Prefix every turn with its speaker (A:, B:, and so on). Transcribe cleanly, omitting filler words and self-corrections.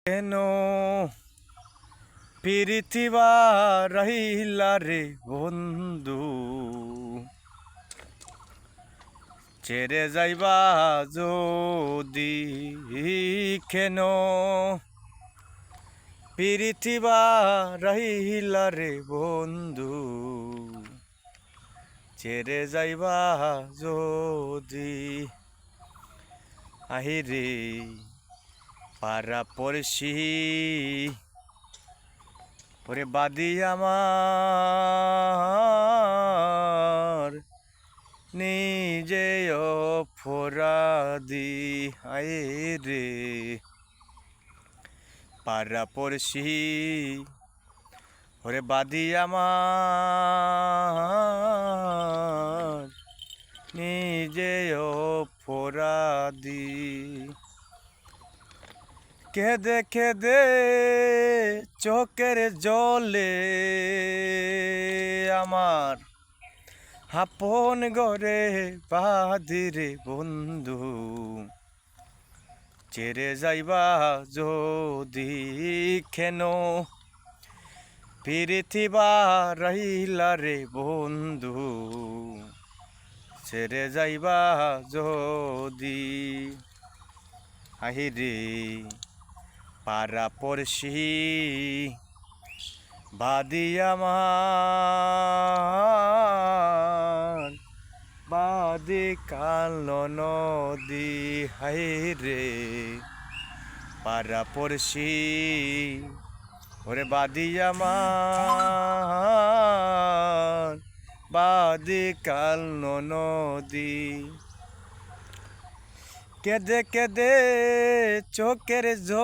A: কেন পিরিথিবা রহিলা রে বন্ধু, ছেড়ে যাইবা যদি কেন পিরিথিবা রহিলা রে বন্ধু, ছেড়ে যাইবা যদি আহিরে পারা পড়শি ওরে বাদি আমার নিজে অপরাধী আয় রে পারা পড়শি ওরে বাদি আমার নিজে অপরাধী। কেঁদে কেঁদে চোখের জলে আমার আপন গরে বাদিরে বন্ধু, ছেড়ে যাইবা যদি কেন পিরিথিবা রহিলা রে বন্ধু, ছেড়ে যাইবা যদি আহিরে পারা পড়শি বাদি আমার বাদি কাল নদী হাইরে পারা পড়শি ওরে বাদি আমার বাদি কাল নদী। কেঁদে কেঁদে চোখের জল